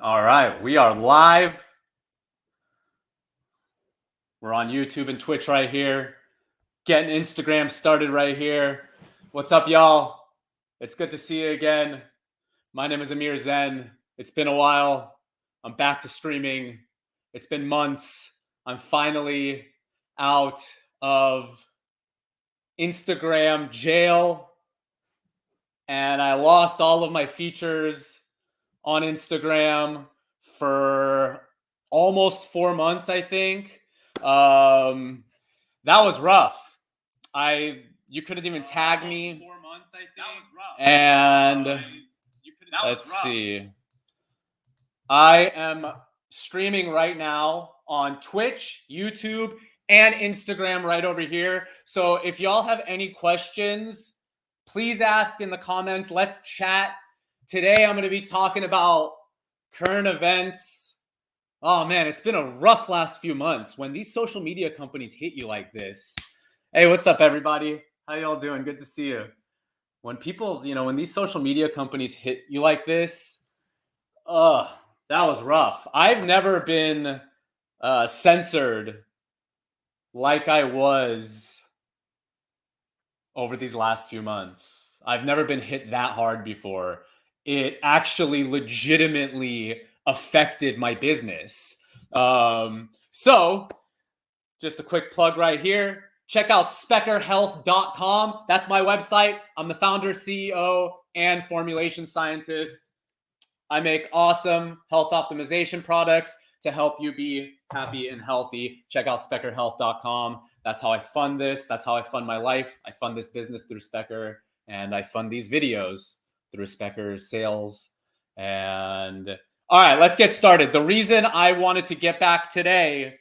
All right, we are live. We're on YouTube and Twitch right here. Getting Instagram started right here. What's up, y'all? It's good to see you again. My name is Amir Zen. It's been a while. I'm back to streaming. It's been months. I'm finally out of Instagram jail, and I lost all of my features on Instagram for almost 4 months, I think. That was rough. You couldn't even tag me. 4 months, I think. That was rough. And let's see. I am streaming right now on Twitch, YouTube, and Instagram right over here. So if y'all have any questions, please ask in the comments. Let's chat. Today I'm going to be talking about current events. Oh man, it's been a rough last few months when these social media companies hit you like this. Hey, what's up, everybody? How y'all doing? Good to see you. When people, when these social media companies hit you like this, that was rough. I've never been censored like I was over these last few months. I've never been hit that hard before. It actually legitimately affected my business. So, just a quick plug right here. Check out speckerhealth.com. That's my website. I'm the founder, CEO, and formulation scientist. I make awesome health optimization products to help you be happy and healthy. Check out speckerhealth.com. That's how I fund this. That's how I fund my life. I fund this business through Specker, and I fund these videos through Specker's sales. And all right, let's get started. The reason I wanted to get back today,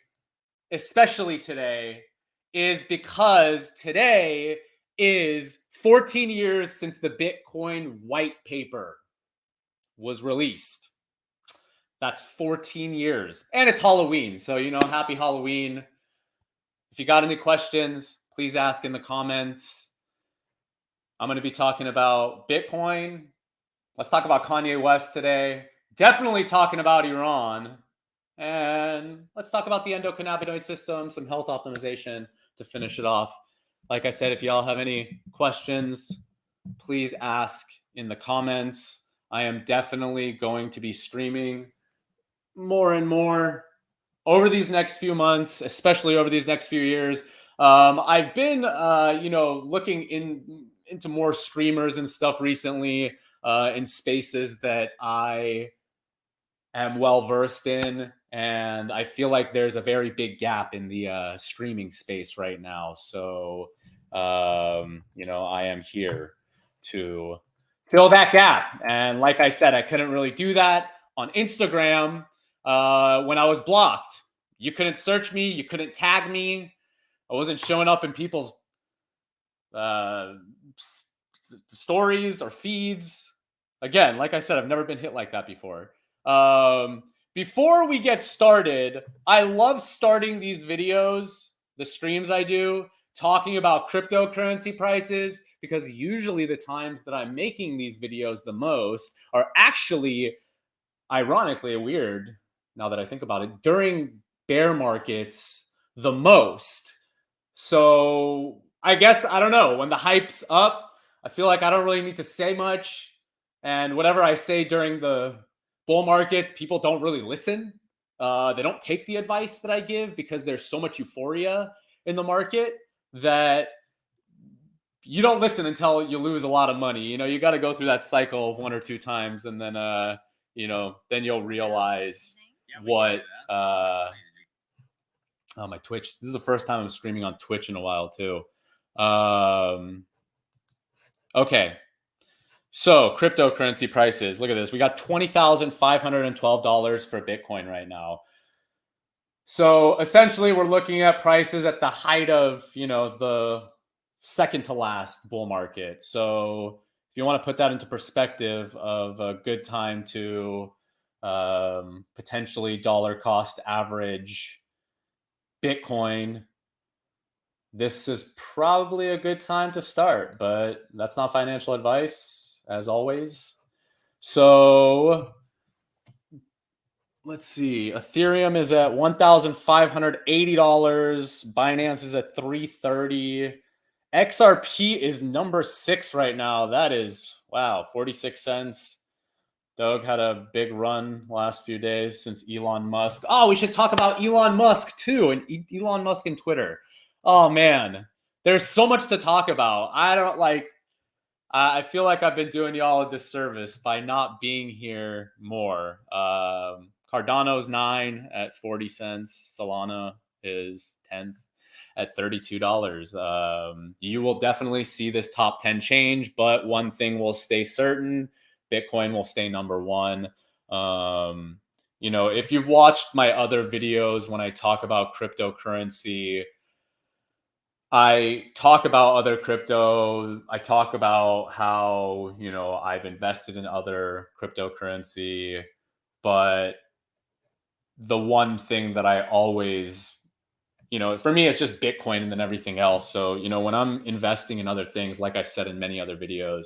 especially today, is because today is 14 years since the Bitcoin white paper was released. That's 14 years. And it's Halloween. So, happy Halloween. If you got any questions, please ask in the comments. I'm going to be talking about Bitcoin. Let's talk about Kanye West today. Definitely talking about Iran. And let's talk about the endocannabinoid system, some health optimization to finish it off. Like I said, if y'all have any questions, please ask in the comments. I am definitely going to be streaming more and more over these next few months, especially over these next few years. I've been, looking into more streamers and stuff recently in spaces that I am well versed in, and I feel like there's a very big gap in the streaming space right now. So, I am here to fill that gap. And like I said, I couldn't really do that on Instagram when I was blocked. You couldn't search me, you couldn't tag me. I wasn't showing up in people's uh, stories or feeds. Again, like I said, I've never been hit like that before. Before we get started, I love starting these videos, the streams I do, talking about cryptocurrency prices, because usually the times that I'm making these videos the most are actually, ironically, weird now that I think about it, during bear markets the most. So I guess, I don't know, when the hype's up, I feel like I don't really need to say much. And whatever I say during the bull markets, people don't really listen. They don't take the advice that I give because there's so much euphoria in the market that you don't listen until you lose a lot of money. You got to go through that cycle of 1 or 2 times, and then then you'll realize what my Twitch. This is the first time I'm streaming on Twitch in a while too. Okay. So cryptocurrency prices. Look at this. We got $20,512 for Bitcoin right now. So essentially, we're looking at prices at the height of, the second to last bull market. So if you want to put that into perspective of a good time to potentially dollar cost average Bitcoin, this is probably a good time to start, but that's not financial advice, as always. So let's see. Ethereum is at $1,580. Binance is at 330. XRP is number 6 right now. That is, wow, 46 cents. Doge had a big run last few days since Elon Musk. Oh, we should talk about Elon Musk too, and Elon Musk and Twitter. Oh man, there's so much to talk about. I feel like I've been doing y'all a disservice by not being here more. Cardano's 9 at 40 cents. Solana is 10th at $32. You will definitely see this top 10 change, but one thing will stay certain: Bitcoin will stay number one. If you've watched my other videos when I talk about cryptocurrency, I talk about other crypto. I talk about how, I've invested in other cryptocurrency, but the one thing that I always, for me, it's just Bitcoin and then everything else. So, when I'm investing in other things, like I've said in many other videos,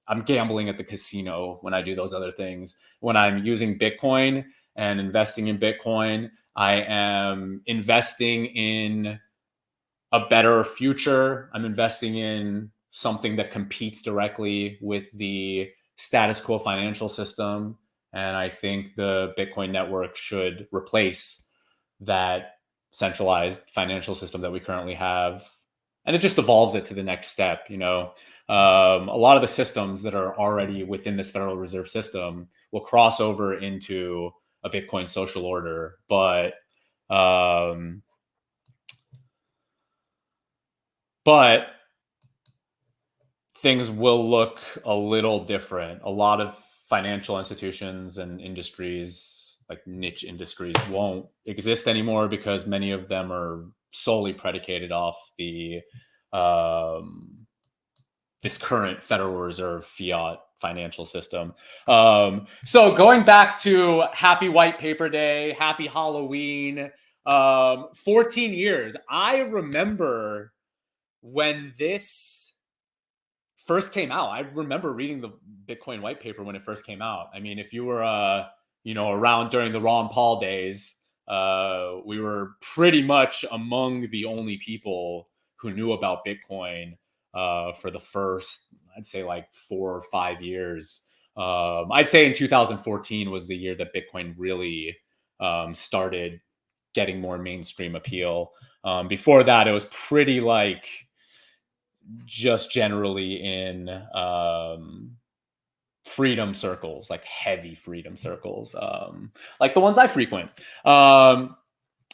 I'm gambling at the casino when I do those other things. When I'm using Bitcoin and investing in Bitcoin, I am investing in a better future. I'm investing in something that competes directly with the status quo financial system. And I think the Bitcoin network should replace that centralized financial system that we currently have. And it just evolves it to the next step. A lot of the systems that are already within this Federal Reserve System will cross over into a Bitcoin social order. But things will look a little different. A lot of financial institutions and industries, like niche industries, won't exist anymore because many of them are solely predicated off the this current Federal Reserve fiat financial system. So going back to Happy White Paper Day, Happy Halloween, 14 years. I remember when this first came out. I remember reading the Bitcoin white paper when it first came out. I mean, if you were, around during the Ron Paul days, we were pretty much among the only people who knew about Bitcoin for the first, I'd say, like 4 or 5 years. I'd say in 2014 was the year that Bitcoin really started getting more mainstream appeal. Before that, it was pretty like just generally in freedom circles, like heavy freedom circles, like the ones I frequent.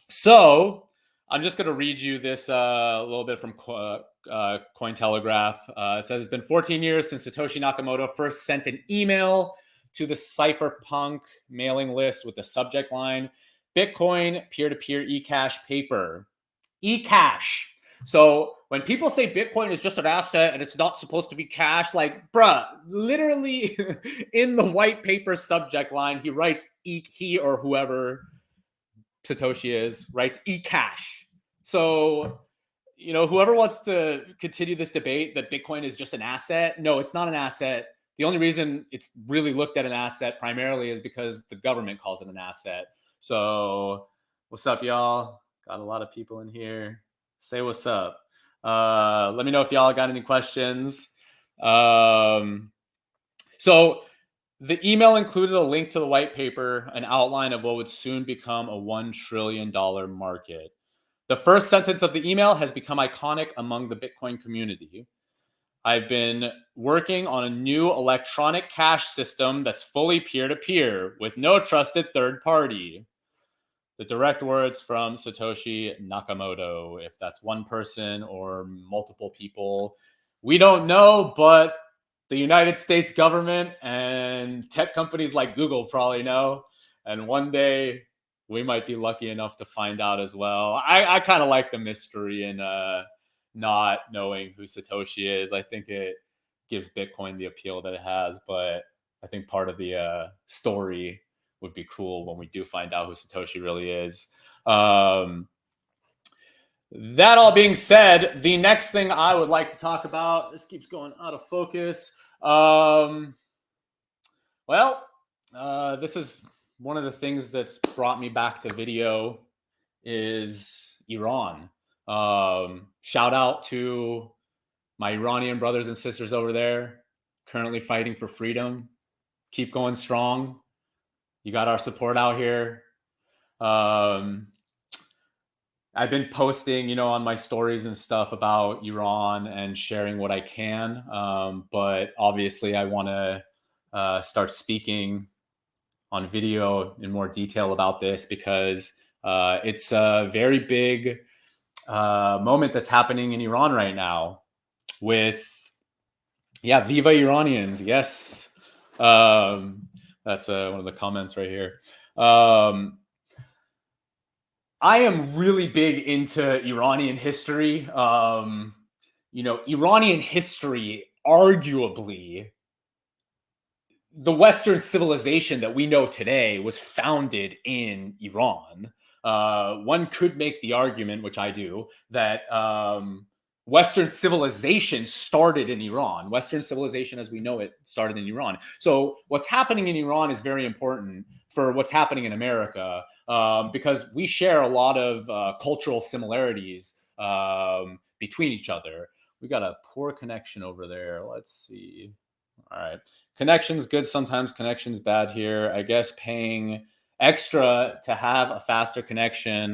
So I'm just going to read you this a little bit from Cointelegraph. It says it's been 14 years since Satoshi Nakamoto first sent an email to the cypherpunk mailing list with the subject line, Bitcoin peer-to-peer eCash paper. eCash. So when people say Bitcoin is just an asset and it's not supposed to be cash, like, bruh, literally in the white paper subject line, he writes he or whoever Satoshi is writes eCash. So, whoever wants to continue this debate that Bitcoin is just an asset, no, it's not an asset. The only reason it's really looked at an asset primarily is because the government calls it an asset. So what's up, y'all? Got a lot of people in here. Say what's up. Let me know if y'all got any questions. So the email included a link to the white paper, an outline of what would soon become a $1 trillion market. The first sentence of the email has become iconic among the Bitcoin community. I've been working on a new electronic cash system that's fully peer-to-peer with no trusted third party. The direct words from Satoshi Nakamoto. If that's one person or multiple people, we don't know, but the United States government and tech companies like Google probably know. And one day we might be lucky enough to find out as well. I kind of like the mystery and not knowing who Satoshi is. I think it gives Bitcoin the appeal that it has, but I think part of the story would be cool when we do find out who Satoshi really is. That all being said, the next thing I would like to talk about, this keeps going out of focus. This is one of the things that's brought me back to video is Iran. Shout out to my Iranian brothers and sisters over there, currently fighting for freedom. Keep going strong. You got our support out here. I've been posting, on my stories and stuff about Iran and sharing what I can. But obviously, I want to start speaking on video in more detail about this because it's a very big moment that's happening in Iran right now with, Viva Iranians. Yes. That's one of the comments right here. I am really big into Iranian history. Iranian history, arguably, the Western civilization that we know today was founded in Iran. One could make the argument, which I do, that Western civilization started in Iran. Western civilization as we know it started in Iran. So what's happening in Iran is very important for what's happening in America because we share a lot of cultural similarities between each other. We got a poor connection over there. Let's see. All right. Connection's good sometimes, connection's bad here. I guess paying extra to have a faster connection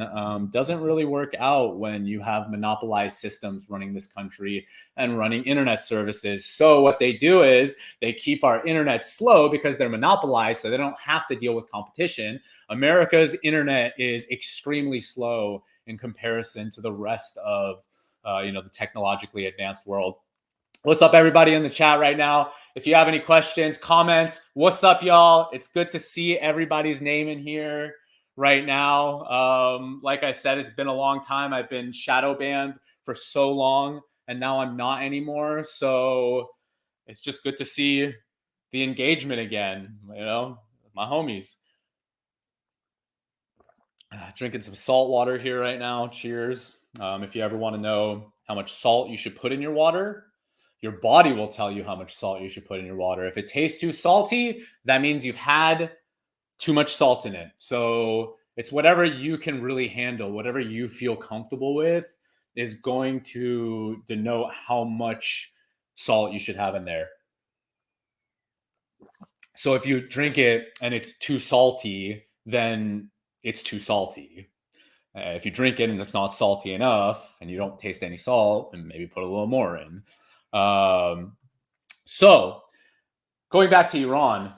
doesn't really work out when you have monopolized systems running this country and running internet services. So what they do is they keep our internet slow because they're monopolized, so they don't have to deal with competition. America's internet is extremely slow in comparison to the rest of the technologically advanced world. What's up, everybody in the chat right now? If you have any questions, comments, what's up, y'all? It's good to see everybody's name in here right now. Like I said, it's been a long time. I've been shadow banned for so long, and now I'm not anymore. So it's just good to see the engagement again, my homies. Drinking some salt water here right now. Cheers. If you ever want to know how much salt you should put in your water, your body will tell you how much salt you should put in your water. If it tastes too salty, that means you've had too much salt in it. So it's whatever you can really handle, whatever you feel comfortable with is going to denote how much salt you should have in there. So if you drink it and it's too salty, then it's too salty. If you drink it and it's not salty enough and you don't taste any salt, then maybe put a little more in. So going back to Iran,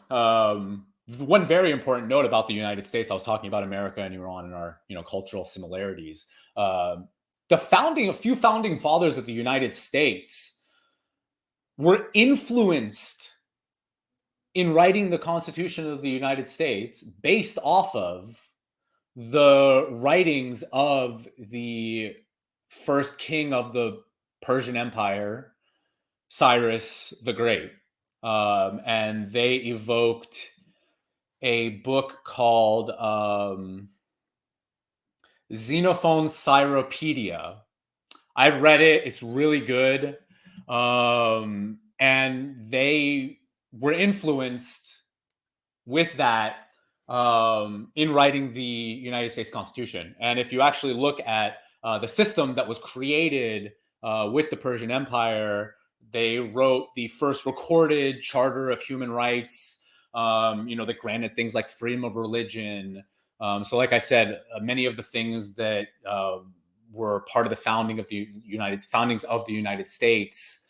one very important note about the United States, I was talking about America and Iran and our, cultural similarities. A few founding fathers of the United States were influenced in writing the Constitution of the United States based off of the writings of the first king of the Persian Empire, Cyrus the Great. And they evoked a book called Xenophon's Cyropedia. I've read it. It's really good. And they were influenced with that in writing the United States Constitution. And if you actually look at the system that was created with the Persian Empire, they wrote the first recorded Charter of Human Rights, that granted things like freedom of religion. So like I said, many of the things that were part of the foundings of the United States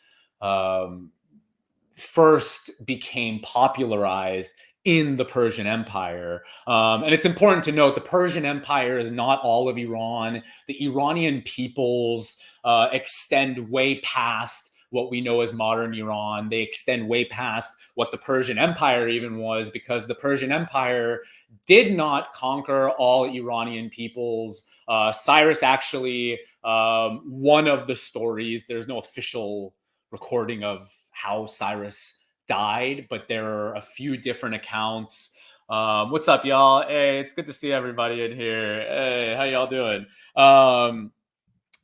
first became popularized in the Persian Empire. And it's important to note the Persian Empire is not all of Iran. The Iranian peoples extend way past what we know as modern Iran. They extend way past what the Persian Empire even was, because the Persian Empire did not conquer all Iranian peoples. Cyrus actually, one of the stories, there's no official recording of how Cyrus died, but there are a few different accounts. What's up, y'all? Hey, it's good to see everybody in here. Hey, how y'all doing?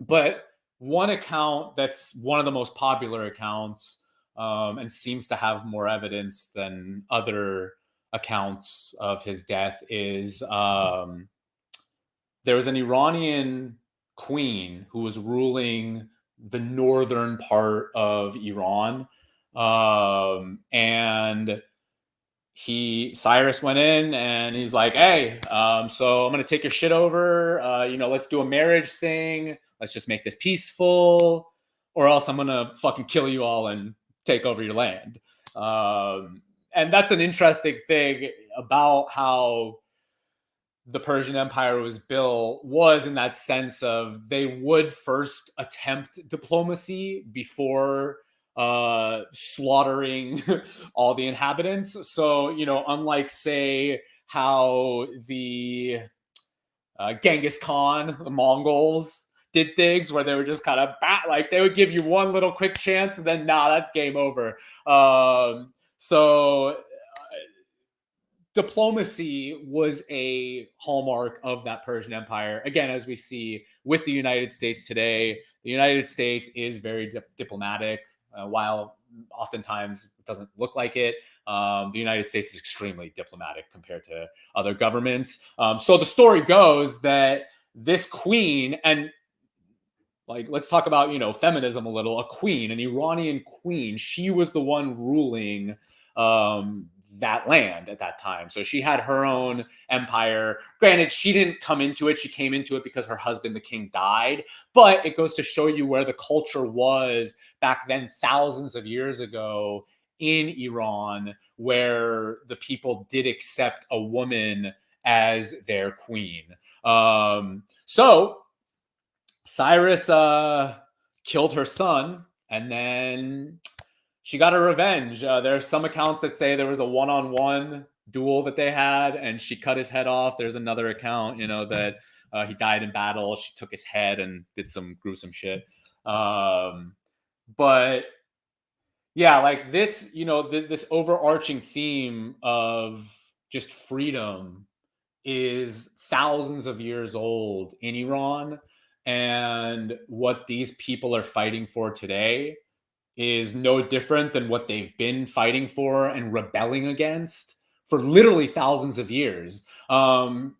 But one account that's one of the most popular accounts and seems to have more evidence than other accounts of his death is there was an Iranian queen who was ruling the northern part of Iran. And Cyrus went in and he's like, hey, so I'm going to take your shit over. Let's do a marriage thing. Let's just make this peaceful, or else I'm going to fucking kill you all and take over your land. And that's an interesting thing about how the Persian Empire was built, was in that sense of they would first attempt diplomacy before slaughtering all the inhabitants. So, unlike, say, how the Genghis Khan, the Mongols, did things where they were just kind of like they would give you one little quick chance and then that's game over. So diplomacy was a hallmark of that Persian Empire. Again, as we see with the United States today, the United States is very diplomatic, while oftentimes it doesn't look like it. The United States is extremely diplomatic compared to other governments. So the story goes that this queen, and like, let's talk about, feminism a little, a queen, an Iranian queen, she was the one ruling that land at that time. So she had her own empire. Granted, she didn't come into it. She came into it because her husband, the king, died. But it goes to show you where the culture was back then, thousands of years ago in Iran, where the people did accept a woman as their queen. So Cyrus killed her son, and then she got her revenge. There are some accounts that say there was a one-on-one duel that they had, and she cut his head off. There's another account, that he died in battle. She took his head and did some gruesome shit. But yeah, like this, this overarching theme of just freedom is thousands of years old in Iran. And what these people are fighting for today is no different than what they've been fighting for and rebelling against for literally thousands of years. When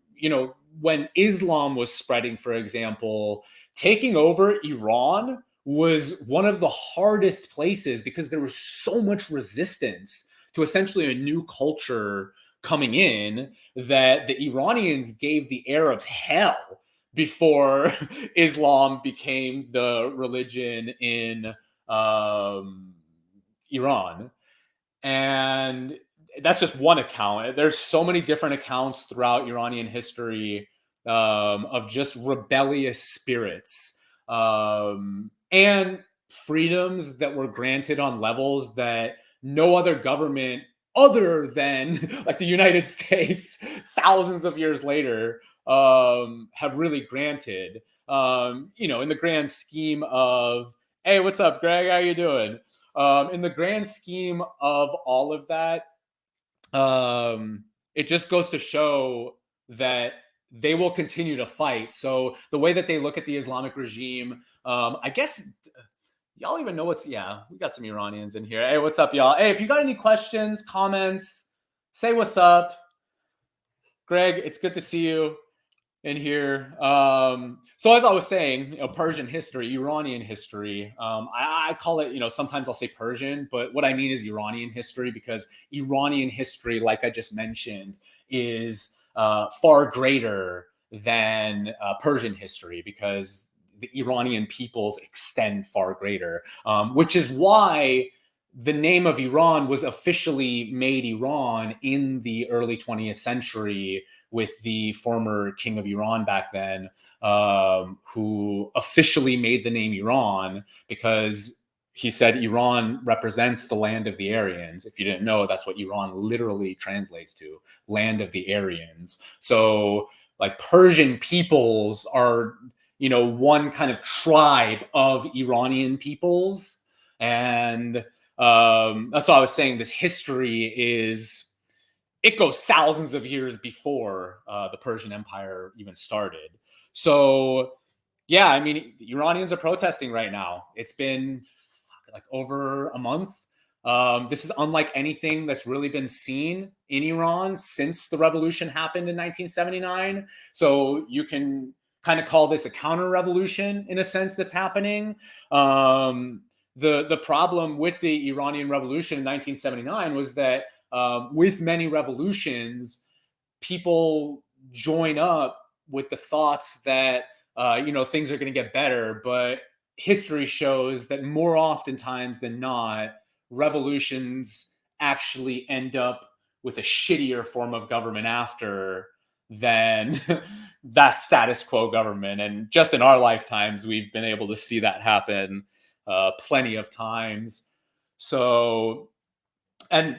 Islam was spreading, for example, taking over Iran was one of the hardest places because there was so much resistance to essentially a new culture coming in that the Iranians gave the Arabs hell before Islam became the religion in Iran. And that's just one account. There's so many different accounts throughout Iranian history of just rebellious spirits and freedoms that were granted on levels that no other government other than like the United States thousands of years later have really granted. In the grand scheme of, hey, what's up, Greg? How you doing? In the grand scheme of all of that, it just goes to show that they will continue to fight. So the way that they look at the Islamic regime, I guess y'all even know yeah, we got some Iranians in here. Hey, what's up, y'all? Hey, if you got any questions, comments, say what's up. Greg, it's good to see you in here. So as I was saying, Persian history, Iranian history. I call it, sometimes I'll say Persian, but what I mean is Iranian history, because Iranian history, like I just mentioned, is far greater than Persian history, because the Iranian peoples extend far greater, which is why the name of Iran was officially made Iran in the early 20th century with the former king of Iran back then, who officially made the name Iran because he said Iran represents the land of the Aryans. If you didn't know, that's what Iran literally translates to, land of the Aryans. So like Persian peoples are, one kind of tribe of Iranian peoples. And that's what I was saying. This history it goes thousands of years before the Persian Empire even started. So, yeah, I mean, the Iranians are protesting right now. It's been like over a month. This is unlike anything that's really been seen in Iran since the revolution happened in 1979. So you can kind of call this a counter revolution in a sense that's happening. The problem with the Iranian Revolution in 1979 was that with many revolutions, people join up with the thoughts that things are going to get better, but history shows that more oftentimes than not, revolutions actually end up with a shittier form of government after than that status quo government. And just in our lifetimes, we've been able to see that happen plenty of times. So, and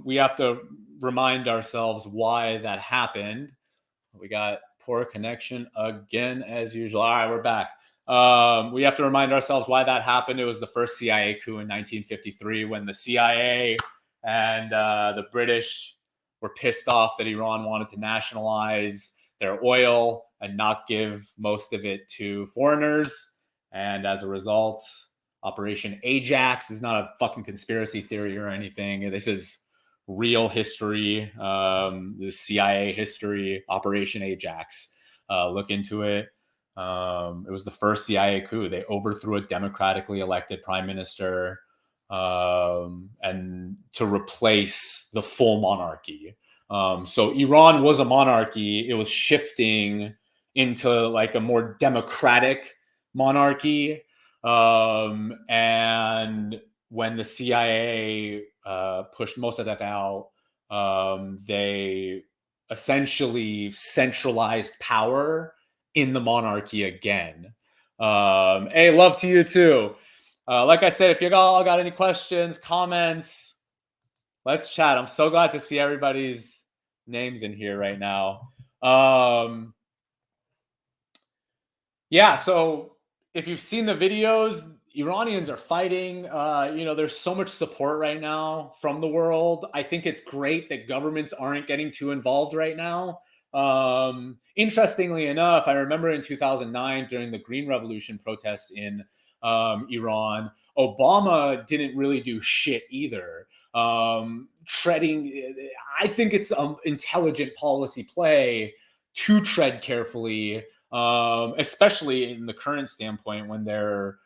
we have to remind ourselves why that happened. We got poor connection again as usual. All right, we're back. We have to remind ourselves why that happened. It was the first CIA coup in 1953 when the CIA and the British were pissed off that Iran wanted to nationalize their oil and not give most of it to foreigners. And as a result, Operation Ajax, this is not a fucking conspiracy theory or anything. This is real history, the CIA history, Operation Ajax. Look into it. It was the first CIA coup. They overthrew a democratically elected prime minister and to replace the full monarchy. So Iran was a monarchy. It was shifting into like a more democratic monarchy. And when the CIA pushed most of that out, they essentially centralized power in the monarchy again. Hey, love to you too. Like I said, if you all got any questions, comments, let's chat. I'm so glad to see everybody's names in here right now. Yeah, so if you've seen the videos, Iranians are fighting. There's so much support right now from the world. I think it's great that governments aren't getting too involved right now. Interestingly enough, I remember in 2009 during the Green Revolution protests in Iran, Obama didn't really do shit either. I think it's an intelligent policy play to tread carefully, especially in the current standpoint when they're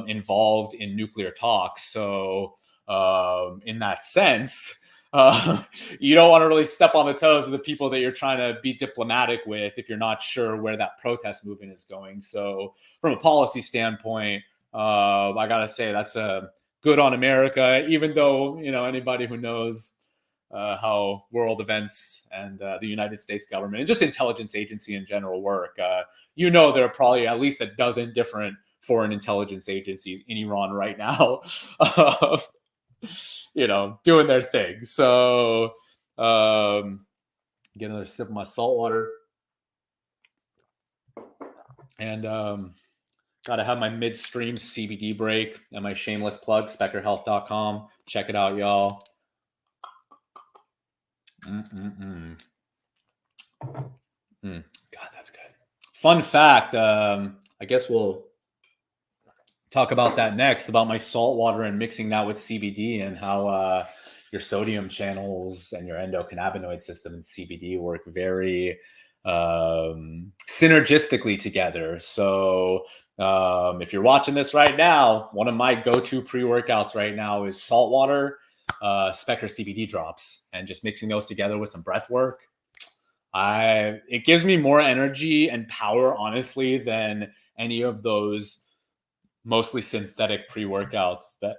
involved in nuclear talks. So, in that sense, you don't want to really step on the toes of the people that you're trying to be diplomatic with if you're not sure where that protest movement is going. So, from a policy standpoint, I gotta say that's a good on America. Even though anybody who knows how world events and the United States government and just intelligence agency in general work, there are probably at least a dozen different foreign intelligence agencies in Iran right now, doing their thing. So, get another sip of my salt water. And got to have my midstream CBD break and my shameless plug, specterhealth.com. Check it out, y'all. God, that's good. Fun fact, I guess we'll talk about that next, about my salt water and mixing that with CBD and how your sodium channels and your endocannabinoid system and CBD work very synergistically together. So if you're watching this right now, one of my go-to pre-workouts right now is salt water, Spectre CBD drops, and just mixing those together with some breath work. It gives me more energy and power, honestly, than any of those mostly synthetic pre-workouts that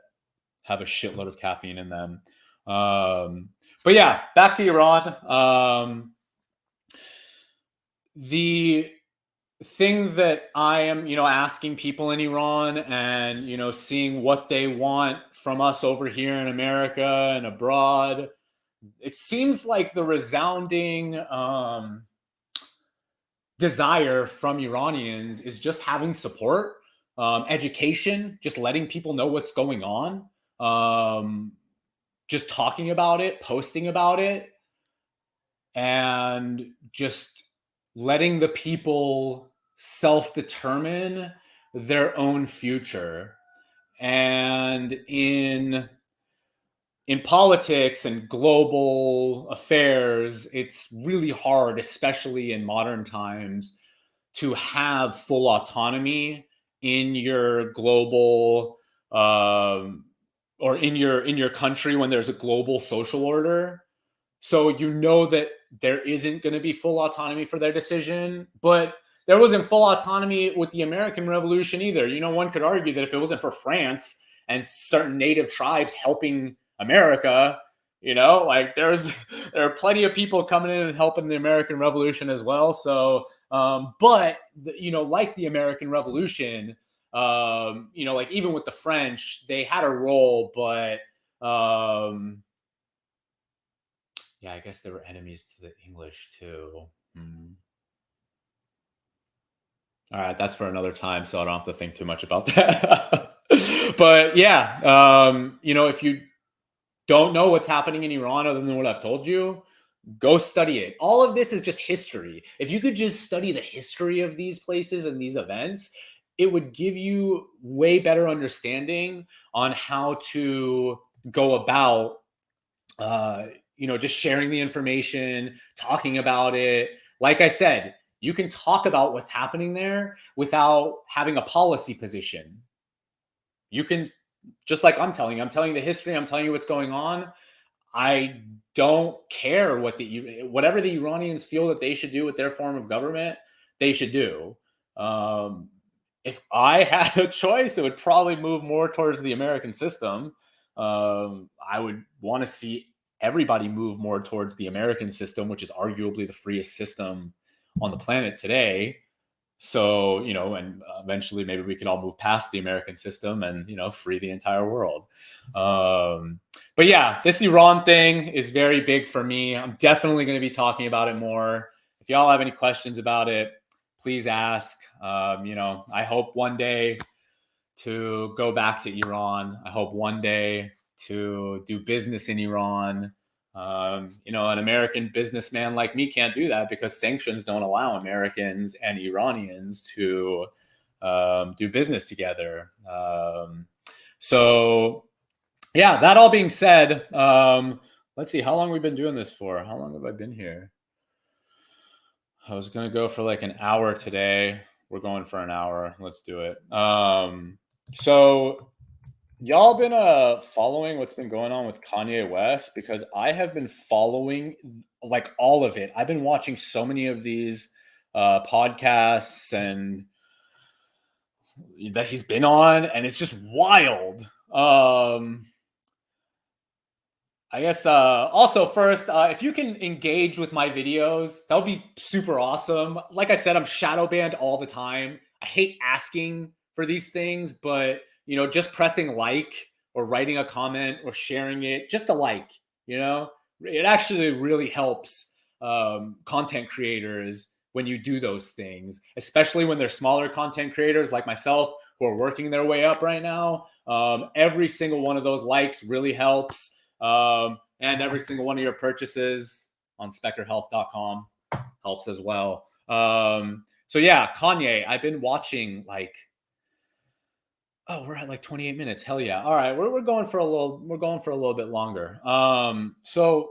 have a shitload of caffeine in them. But yeah, back to Iran. The thing that I am, asking people in Iran and, seeing what they want from us over here in America and abroad, it seems like the resounding desire from Iranians is just having support, education, just letting people know what's going on, just talking about it, posting about it, and just letting the people self-determine their own future. And in in politics and global affairs, it's really hard, especially in modern times, to have full autonomy in your global or in your country when there's a global social order. So you know that there isn't going to be full autonomy for their decision, but there wasn't full autonomy with the American Revolution either. You know, one could argue that if it wasn't for France and certain native tribes helping America, you know, like there are plenty of people coming in and helping the American Revolution as well. So, but you know, like the American Revolution, you know, like even with the French, they had a role, but yeah, I guess they were enemies to the English too. Hmm. All right, that's for another time, so I don't have to think too much about that. But yeah, you know, if you don't know what's happening in Iran other than what I've told you, go study it. All of this is just history. If you could just study the history of these places and these events, it would give you way better understanding on how to go about uh, you know, just sharing the information, talking about it. Like I said, you can talk about what's happening there without having a policy position. You can, just like I'm telling you the history, I'm telling you what's going on. I don't care whatever the Iranians feel that they should do with their form of government, they should do. Um, if I had a choice, it would probably move more towards the American system. I would want to see everybody move more towards the American system, which is arguably the freest system on the planet today. So, you know, and eventually maybe we can all move past the American system and, you know, free the entire world. But yeah, this Iran thing is very big for me. I'm definitely going to be talking about it more. If y'all have any questions about it, please ask. You know, I hope one day to go back to Iran. I hope one day to do business in Iran. You know, an American businessman like me can't do that because sanctions don't allow Americans and Iranians to do business together. So, yeah, that all being said, let's see, how long we've been doing this for? How long have I been here? I was going to go for like an hour today. We're going for an hour. Let's do it. So y'all been following what's been going on with Kanye West? Because I have been following like all of it. I've been watching so many of these podcasts and that he's been on, and it's just wild. I guess also first, if you can engage with my videos, that would be super awesome. Like I said, I'm shadow banned all the time. I hate asking for these things, but you know, just pressing like or writing a comment or sharing it, just a like, you know, it actually really helps content creators when you do those things, especially when they're smaller content creators like myself who are working their way up right now. Every single one of those likes really helps. And every single one of your purchases on specterhealth.com helps as well. So yeah, Kanye, I've been watching like, oh, we're at like 28 minutes. Hell yeah. All right. We're going for a little bit longer. So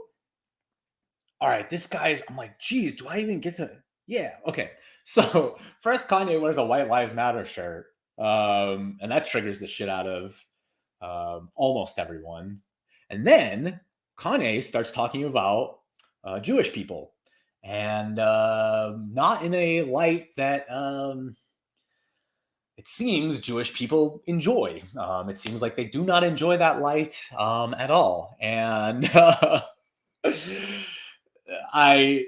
all right, this guy's, I'm like, geez, do I even get to, yeah. Okay. So first Kanye wears a White Lives Matter shirt. And that triggers the shit out of almost everyone. And then Kanye starts talking about Jewish people, and not in a light that it seems Jewish people enjoy. It seems like they do not enjoy that light at all. And I,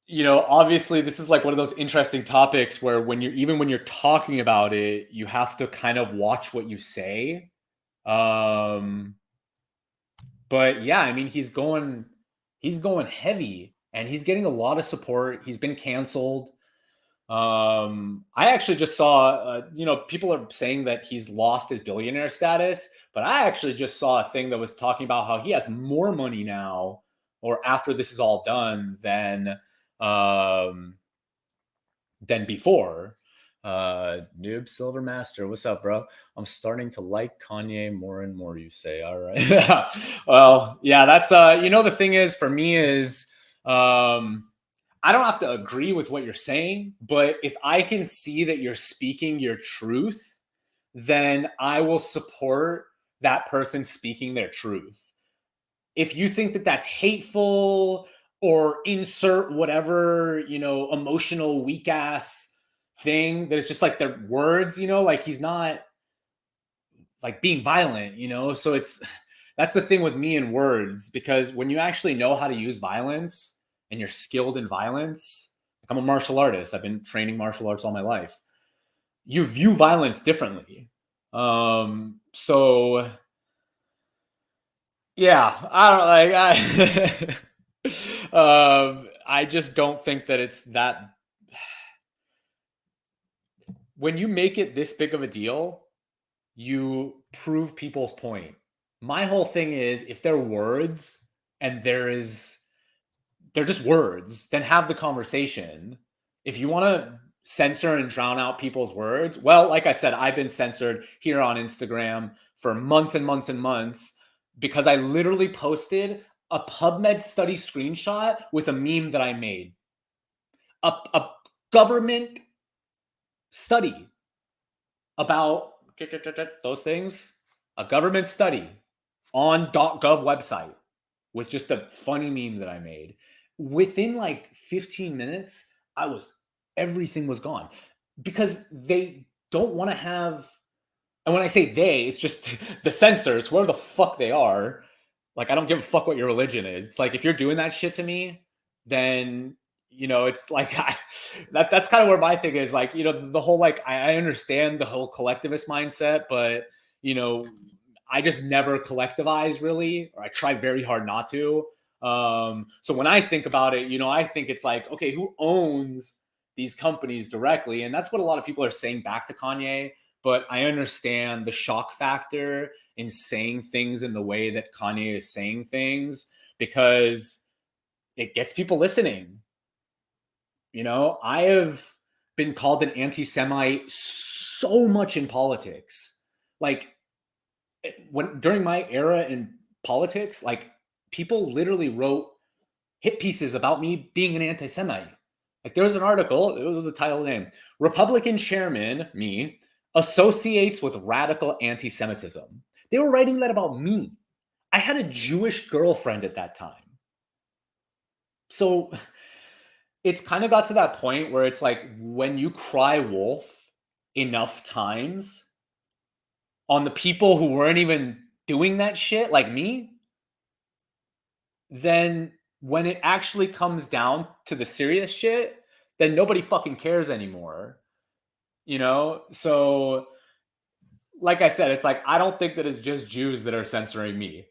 you know, obviously this is like one of those interesting topics where when you're talking about it, you have to kind of watch what you say. Um, But yeah, I mean, he's going heavy and he's getting a lot of support. He's been canceled. I actually just saw, you know, people are saying that he's lost his billionaire status, but I actually just saw a thing that was talking about how he has more money now, or after this is all done, um, than before. Noob Silver Master, what's up, bro? I'm starting to like Kanye more and more, you say. All right. Well, yeah, that's the thing is for me is I don't have to agree with what you're saying, but if I can see that you're speaking your truth, then I will support that person speaking their truth. If you think that that's hateful or insert whatever, emotional weak ass thing that is just like their words, like he's not like being violent, So that's the thing with me and words because when you actually know how to use violence and you're skilled in violence, like I'm a martial artist, I've been training martial arts all my life. You view violence differently. So yeah, I don't like I just don't think that it's that when you make it this big of a deal, you prove people's point. My whole thing is if they're words and they're just words, then have the conversation. If you want to censor and drown out people's words, well, like I said, I've been censored here on Instagram for months and months and months because I literally posted a PubMed study screenshot with a meme that I made. A government study about those things, a government study on .gov website with just a funny meme that I made. Within like 15 minutes, everything was gone because they don't want to have, and when I say they, it's just the censors, whoever the fuck they are. Like, I don't give a fuck what your religion is. It's like, if you're doing that shit to me, then, it's like, that's kind of where my thing is. Like, the whole, like, I understand the whole collectivist mindset, but, I just never collectivize really, or I try very hard not to. So when I think about it, I think it's like, okay, who owns these companies directly? And that's what a lot of people are saying back to Kanye. But I understand the shock factor in saying things in the way that Kanye is saying things because it gets people listening. I have been called an anti-Semite so much in politics. Like during my era in politics, like people literally wrote hit pieces about me being an anti-Semite. Like there was an article, it was the title name, Republican chairman, me, associates with radical anti-Semitism. They were writing that about me. I had a Jewish girlfriend at that time. So it's kind of got to that point where it's like when you cry wolf enough times on the people who weren't even doing that shit like me, then when it actually comes down to the serious shit, then nobody fucking cares anymore. So like I said, it's like I don't think that it's just Jews that are censoring me.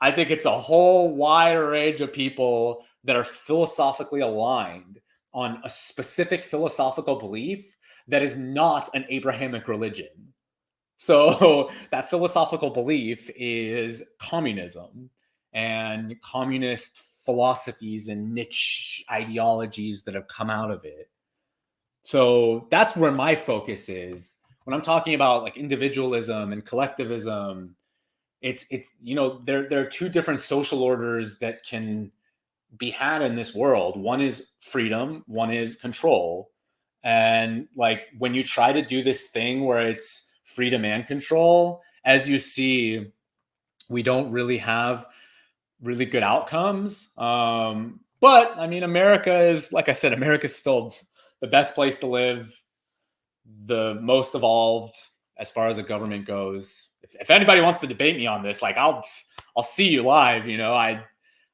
I think it's a whole wide range of people that are philosophically aligned on a specific philosophical belief that is not an Abrahamic religion. So that philosophical belief is communism and communist philosophies and niche ideologies that have come out of it. So that's where my focus is. When I'm talking about like individualism and collectivism, it's there are two different social orders that can be had in this world. One is freedom, one is control. And like when you try to do this thing where it's freedom and control, as you see, we don't really have really good outcomes. But I mean, America is, like I said, America's still the best place to live, the most evolved as far as the government goes. If anybody wants to debate me on this, like I'll see you live.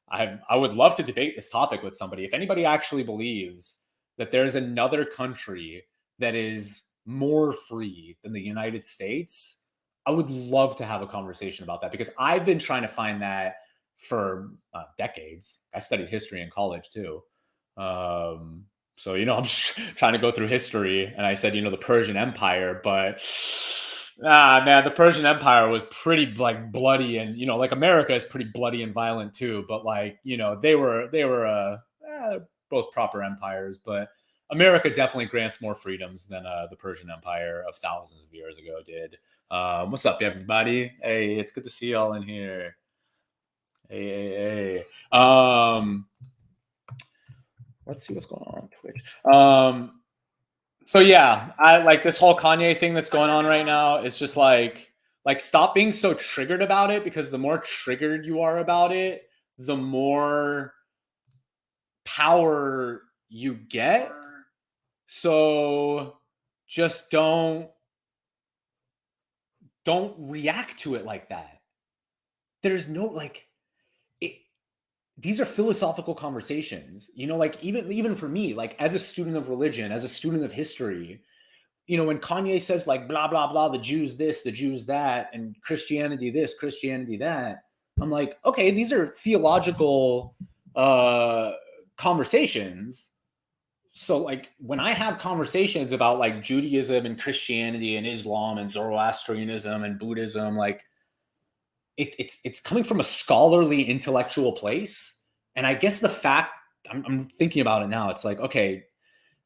I would love to debate this topic with somebody. If anybody actually believes that there's another country that is more free than the United States, I would love to have a conversation about that because I've been trying to find that for decades. I studied history in college too. So, I'm just trying to go through history and I said, the Persian Empire, but man, the Persian Empire was pretty like bloody and, like America is pretty bloody and violent too. But like, they were both proper empires, but America definitely grants more freedoms than the Persian Empire of thousands of years ago did. What's up, everybody? Hey, it's good to see y'all in here. Hey. Let's see what's going on Twitch. So yeah, I like this whole Kanye thing that's going on right now. It's just like stop being so triggered about it, because the more triggered you are about it, the more power you get. So just don't react to it like that. There's no these are philosophical conversations, like even for me, like as a student of religion, as a student of history, when Kanye says like blah blah blah, the Jews this, the Jews that, and Christianity this, Christianity that, I'm like, okay, these are theological conversations. So like when I have conversations about like Judaism and Christianity and Islam and Zoroastrianism and Buddhism, like it's coming from a scholarly intellectual place. And I guess the fact I'm thinking about it now, it's like, okay,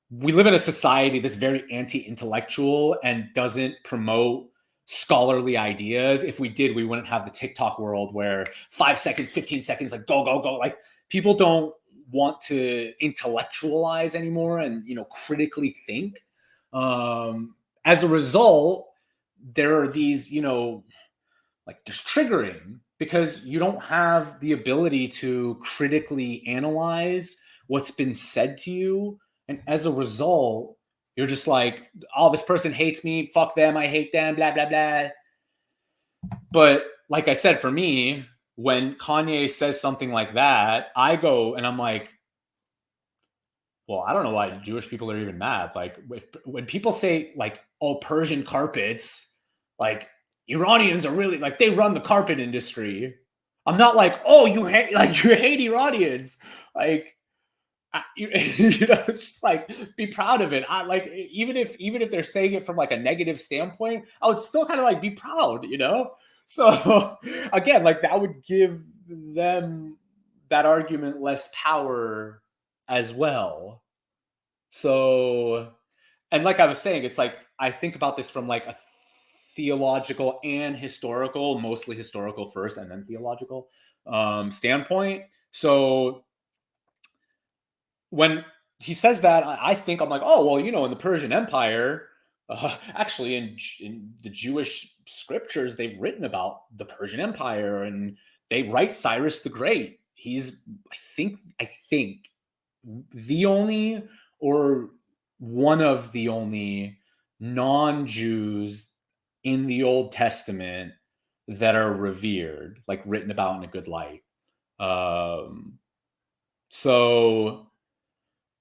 we live in a society that's very anti-intellectual and doesn't promote scholarly ideas. If we did, we wouldn't have the TikTok world where 5 seconds, 15 seconds, like go. Like people don't want to intellectualize anymore and critically think. As a result, there are these like there's triggering, because you don't have the ability to critically analyze what's been said to you. And as a result, you're just like, oh, this person hates me, fuck them, I hate them, blah blah blah. But like I said, for me, when Kanye says something like that, I go and I'm like, well, I don't know why Jewish people are even mad. Like when people say like, oh, Persian carpets, like Iranians are really like, they run the carpet industry. I'm not like, oh, you hate Iranians. Like, it's just like, be proud of it. I like, even if they're saying it from like a negative standpoint, I would still kind of like be proud, So again, like that would give them that argument less power as well. So, and like I was saying, it's like I think about this from like a theological and historical, mostly historical first and then theological standpoint. So when he says that, I think I'm like, oh, well, in the Persian Empire, actually in the Jewish scriptures, they've written about the Persian Empire, and they write Cyrus the Great. He's, I think the only, or one of the only non-Jews in the Old Testament that are revered, like written about in a good light. So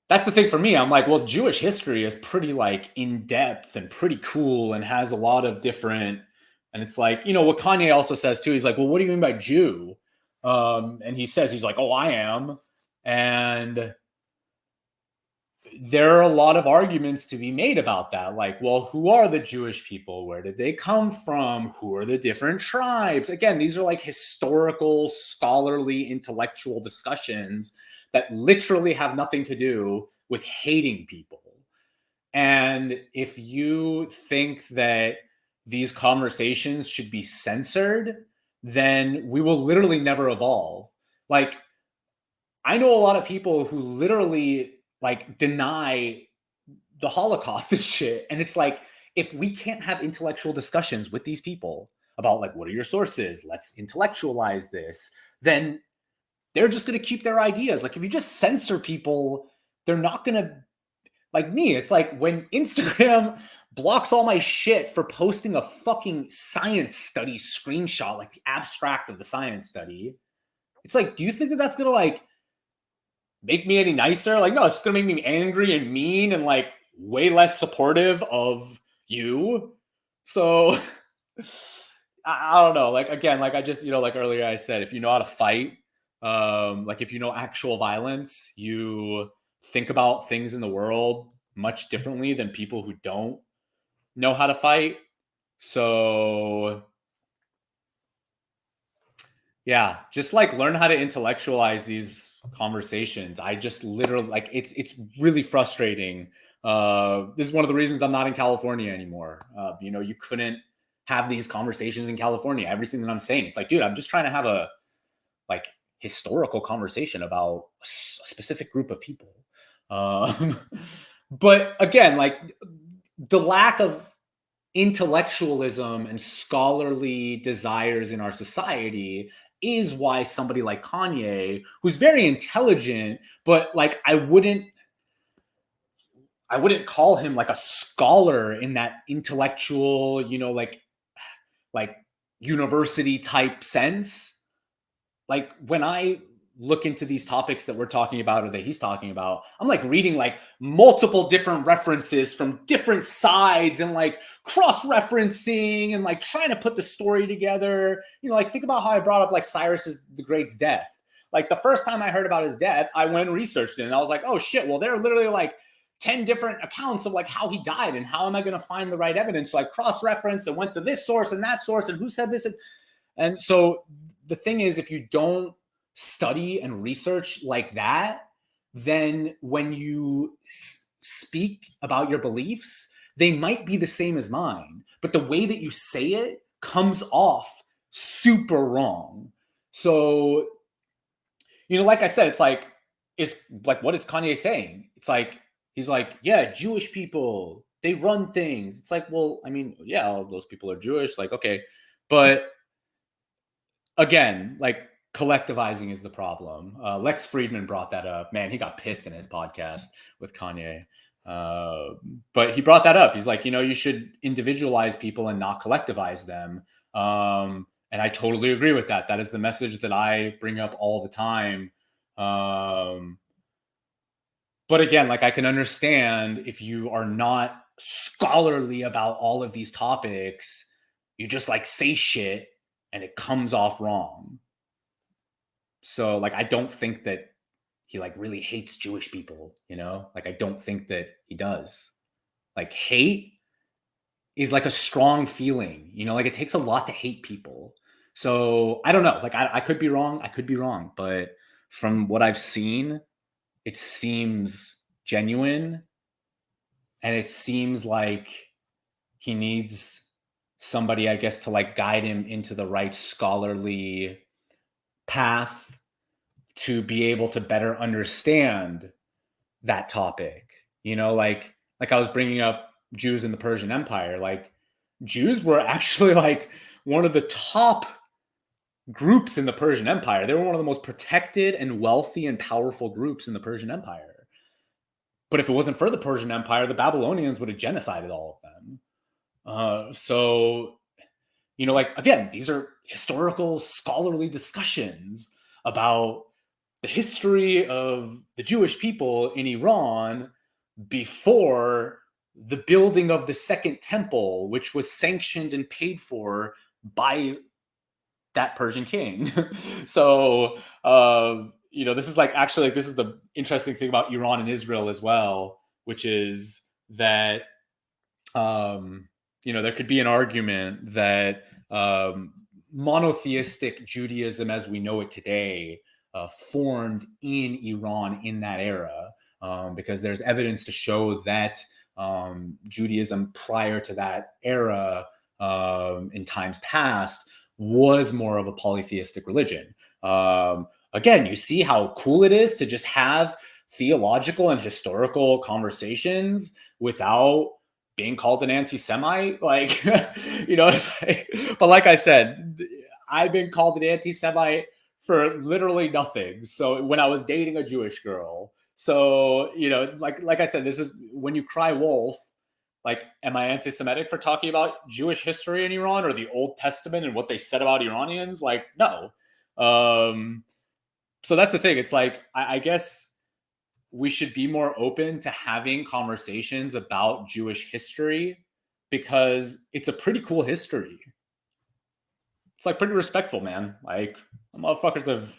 that's the thing for me. I'm like, well, Jewish history is pretty like in depth and pretty cool and has a lot of different. And it's like, what Kanye also says too. He's like, well, what do you mean by Jew? And he says, he's like, oh, I am. And there are a lot of arguments to be made about that. Like, well, who are the Jewish people? Where did they come from? Who are the different tribes? Again, these are like historical, scholarly, intellectual discussions that literally have nothing to do with hating people. And if you think that these conversations should be censored, then we will literally never evolve. Like, I know a lot of people who literally like deny the Holocaust and shit. And it's like, if we can't have intellectual discussions with these people about like, what are your sources? Let's intellectualize this. Then they're just going to keep their ideas. Like if you just censor people, they're not going to, like me. It's like when Instagram blocks all my shit for posting a fucking science study screenshot, like the abstract of the science study. It's like, do you think that that's going to like make me any nicer? Like, no, it's just gonna make me angry and mean and like way less supportive of you. So I don't know. Like again, like I just, like earlier I said, if you know how to fight, like if you know actual violence, you think about things in the world much differently than people who don't know how to fight. So yeah, just like learn how to intellectualize these conversations. I just literally like it's really frustrating. This is one of the reasons I'm not in California anymore. You couldn't have these conversations in California. Everything that I'm saying, it's like, dude, I'm just trying to have a like historical conversation about a specific group of people. But again, like the lack of intellectualism and scholarly desires in our society is why somebody like Kanye, who's very intelligent, but like I wouldn't call him like a scholar in that intellectual, like university type sense. Like when I look into these topics that we're talking about or that he's talking about, I'm like reading like multiple different references from different sides and like cross referencing and like trying to put the story together. Like think about how I brought up like Cyrus the Great's death. Like the first time I heard about his death, I went and researched it and I was like, oh shit, well, there are literally like 10 different accounts of like how he died and how am I going to find the right evidence? So I cross referenced and went to this source and that source and who said this. And so the thing is, if you don't study and research like that, then when you speak about your beliefs, they might be the same as mine, but the way that you say it comes off super wrong. So, like I said, it's like, what is Kanye saying? It's like, he's like, yeah, Jewish people, they run things. It's like, well, I mean, yeah, all those people are Jewish. Like, okay. But again, like collectivizing is the problem. Lex Friedman brought that up. Man, he got pissed in his podcast with Kanye. But he brought that up. He's like, you should individualize people and not collectivize them. And I totally agree with that. That is the message that I bring up all the time. But again, like I can understand if you are not scholarly about all of these topics, you just like say shit and it comes off wrong. So like I don't think that he like really hates Jewish people, Like I don't think that he does. Like hate is like a strong feeling, like it takes a lot to hate people. So I don't know. Like I could be wrong. I could be wrong, but from what I've seen, it seems genuine and it seems like he needs somebody, I guess, to like guide him into the right scholarly path to be able to better understand that topic. Like I was bringing up Jews in the Persian Empire. Like Jews were actually like one of the top groups in the Persian Empire. They were one of the most protected and wealthy and powerful groups in the Persian Empire. But if it wasn't for the Persian Empire, the Babylonians would have genocided all of them. So, like, again, these are historical, scholarly discussions about the history of the Jewish people in Iran before the building of the Second Temple, which was sanctioned and paid for by that Persian king. So, this is like actually, this is the interesting thing about Iran and Israel as well, which is that, there could be an argument that monotheistic Judaism as we know it today formed in Iran in that era, because there's evidence to show that Judaism prior to that era, in times past, was more of a polytheistic religion. Again, you see how cool it is to just have theological and historical conversations without being called an anti-Semite. Like, it's like, but like I said, I've been called an anti-Semite for literally nothing. So when I was dating a Jewish girl, so, like I said, this is when you cry wolf, like, am I anti-Semitic for talking about Jewish history in Iran or the Old Testament and what they said about Iranians? Like, no. So that's the thing. It's like, I guess we should be more open to having conversations about Jewish history because it's a pretty cool history. It's like pretty respectful, man. Like, the motherfuckers have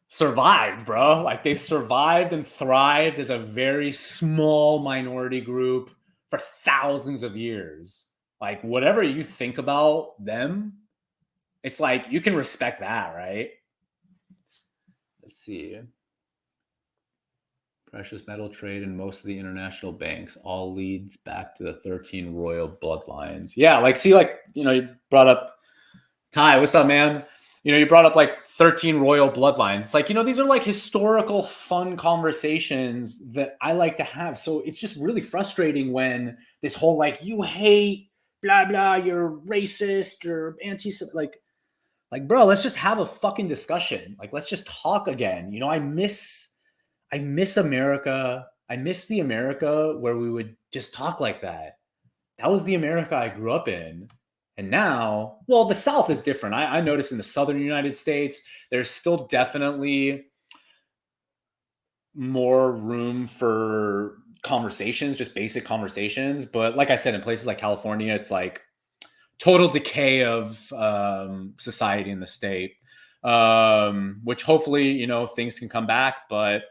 survived, bro. Like, they've survived and thrived as a very small minority group for thousands of years. Like, whatever you think about them, it's like you can respect that, right? Let's see. precious metal trade and most of the international banks all leads back to the 13 royal bloodlines. Yeah, like, see, like, you brought up Ty. What's up, man? You brought up like 13 royal bloodlines. Like, these are like historical, fun conversations that I like to have. So it's just really frustrating when this whole like, you hate blah blah, you're racist, you're anti-Semitic. Like, bro, let's just have a fucking discussion. Like, let's just talk again. I miss America. I miss the America where we would just talk like that. That was the America I grew up in. And now, well, the South is different. I noticed in the Southern United States, there's still definitely more room for conversations, just basic conversations. But like I said, in places like California, it's like total decay of society in the state, which hopefully, things can come back. But,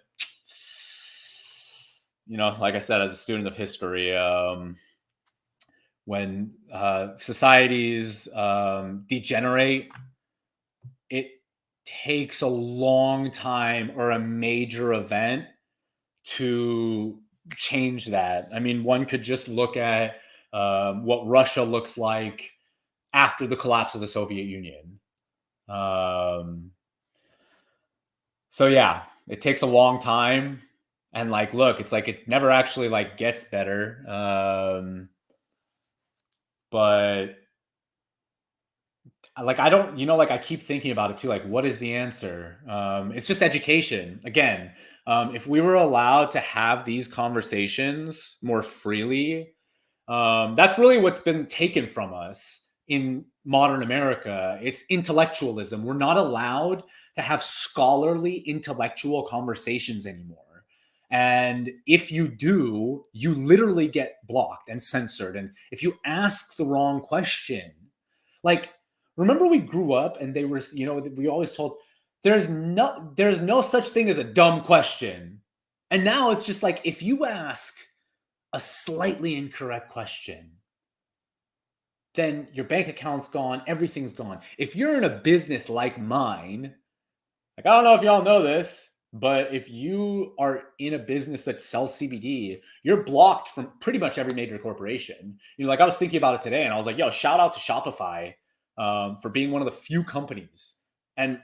like I said, as a student of history, when societies degenerate, it takes a long time or a major event to change that. I mean, one could just look at what Russia looks like after the collapse of the Soviet Union. So yeah, it takes a long time. And like, look, it's like it never actually like gets better. But like, I don't, like I keep thinking about it too. Like, what is the answer? It's just education. Again, if we were allowed to have these conversations more freely, that's really what's been taken from us in modern America. It's intellectualism. We're not allowed to have scholarly intellectual conversations anymore. And if you do, you literally get blocked and censored. And if you ask the wrong question, like, remember we grew up and they were, we always told there's no such thing as a dumb question. And now it's just like, if you ask a slightly incorrect question, then your bank account's gone, everything's gone. If you're in a business like mine, like, I don't know if y'all know this, but if you are in a business that sells CBD, you're blocked from pretty much every major corporation. Like, I was thinking about it today and I was like, yo, shout out to Shopify for being one of the few companies. And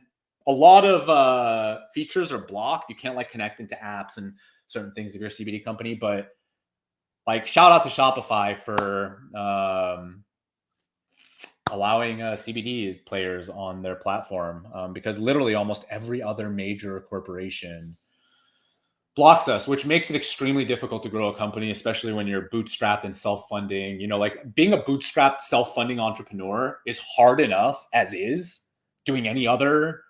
a lot of features are blocked. You can't like connect into apps and certain things if you're a CBD company, but like, shout out to Shopify for allowing CBD players on their platform, because literally almost every other major corporation blocks us, which makes it extremely difficult to grow a company, especially when you're bootstrapped and self-funding. Like, being a bootstrapped self-funding entrepreneur is hard enough as is, doing any other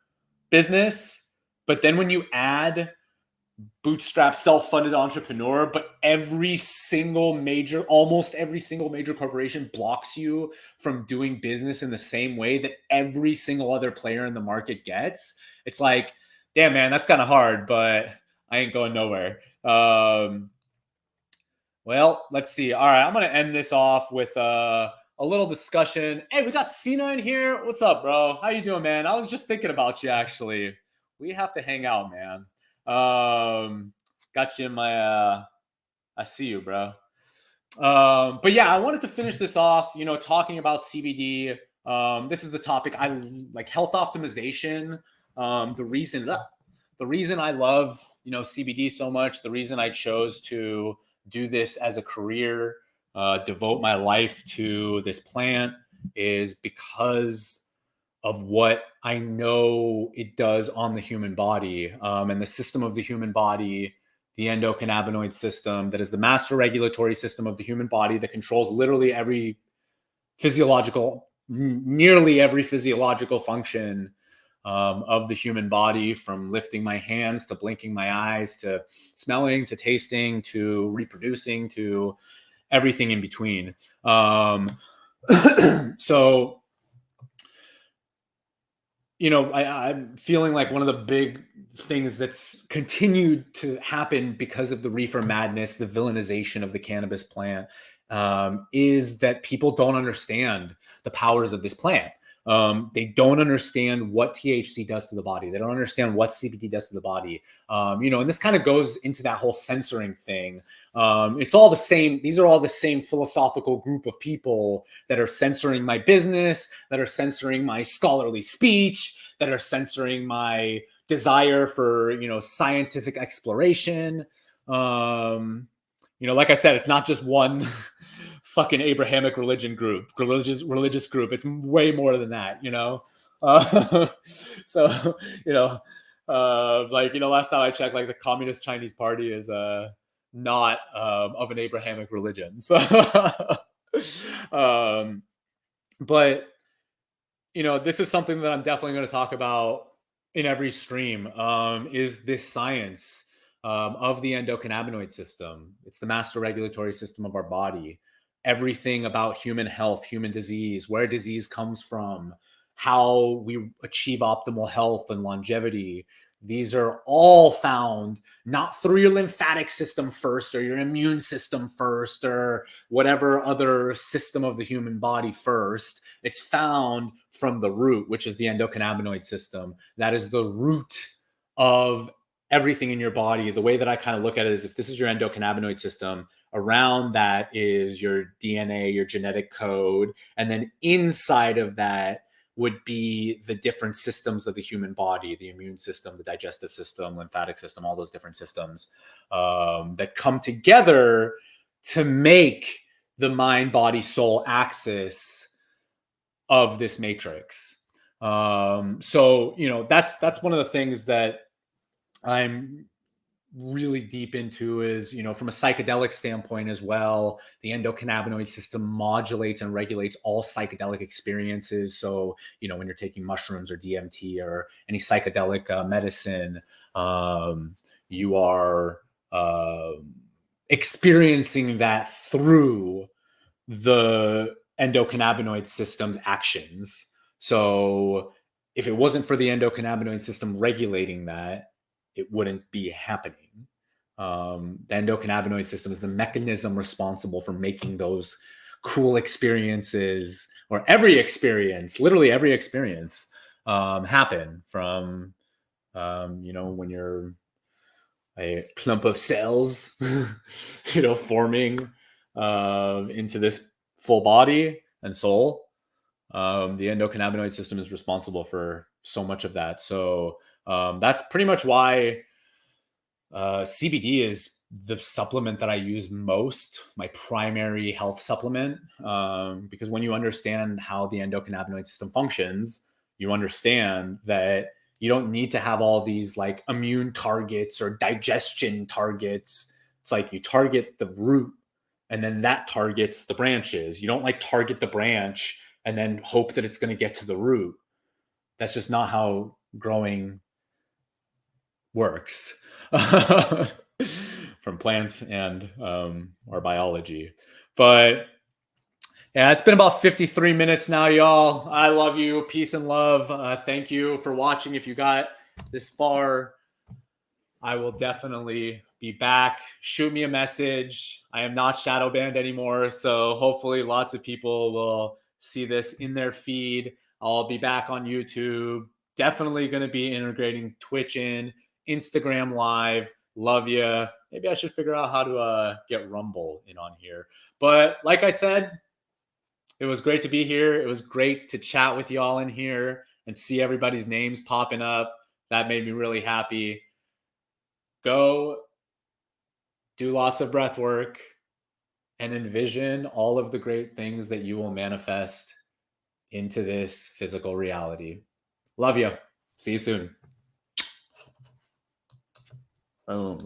business. But then when you add bootstrap self-funded entrepreneur, but almost every single major corporation blocks you from doing business in the same way that every single other player in the market gets. It's like, damn, man, that's kind of hard, but I ain't going nowhere. Well, let's see. All right, I'm going to end this off with a little discussion. Hey, we got Cena in here. What's up, bro? How you doing, man? I was just thinking about you, actually. We have to hang out, man. Got you in my I see you, bro. But yeah, I wanted to finish this off, talking about CBD. This is the topic I like, health optimization. The reason I love, CBD so much, the reason I chose to do this as a career, devote my life to this plant, is because of what I know it does on the human body, and the system of the human body, the endocannabinoid system, that is the master regulatory system of the human body that controls literally nearly every physiological function of the human body, from lifting my hands to blinking my eyes to smelling to tasting to reproducing to everything in between. So, I'm feeling like one of the big things that's continued to happen because of the reefer madness, the villainization of the cannabis plant, is that people don't understand the powers of this plant. They don't understand what THC does to the body. They don't understand what CBD does to the body. And this kind of goes into that whole censoring thing. It's all the same. These are all the same philosophical group of people that are censoring my business, that are censoring my scholarly speech, that are censoring my desire for, scientific exploration. Like I said, it's not just one fucking Abrahamic religious group. It's way more than that, So, last time I checked, like the Communist Chinese Party is not of an Abrahamic religion. So, but this is something that I'm definitely going to talk about in every stream. Is this science of the endocannabinoid system? It's the master regulatory system of our body. Everything about human health, human disease, where disease comes from, how we achieve optimal health and longevity. These are all found not through your lymphatic system first or your immune system first or whatever other system of the human body first. It's found from the root, which is the endocannabinoid system. That is the root of everything in your body. The way that I kind of look at it is, if this is your endocannabinoid system, around that is your DNA, your genetic code. And then inside of that would be the different systems of the human body, the immune system, the digestive system, lymphatic system, all those different systems that come together to make the mind, body, soul axis of this matrix. So, that's one of the things that I'm really deep into is, from a psychedelic standpoint as well, the endocannabinoid system modulates and regulates all psychedelic experiences. So, when you're taking mushrooms or DMT or any psychedelic medicine, you are experiencing that through the endocannabinoid system's actions. So if it wasn't for the endocannabinoid system regulating that, it wouldn't be happening. The endocannabinoid system is the mechanism responsible for making those cool experiences, or literally every experience, happen from, when you're a clump of cells, forming into this full body and soul. The endocannabinoid system is responsible for so much of that. So that's pretty much why CBD is the supplement that I use most, my primary health supplement, because when you understand how the endocannabinoid system functions, you understand that you don't need to have all these like immune targets or digestion targets. It's like you target the root and then that targets the branches. You don't like target the branch and then hope that it's going to get to the root. That's just not how growing works from plants and our biology. But yeah, it's been about 53 minutes now, y'all. I love you. Peace and love. Thank you for watching. If you got this far, I will definitely be back. Shoot me a message. I am not shadow banned anymore, so hopefully lots of people will see this in their feed. I'll be back on YouTube. Definitely going to be integrating Twitch in, Instagram Live. Love you. Maybe I should figure out how to get Rumble in on here. But like I said, it was great to be here. It was great to chat with y'all in here and see everybody's names popping up. That made me really happy. Go do lots of breath work and envision all of the great things that you will manifest into this physical reality. Love you. See you soon. Boom.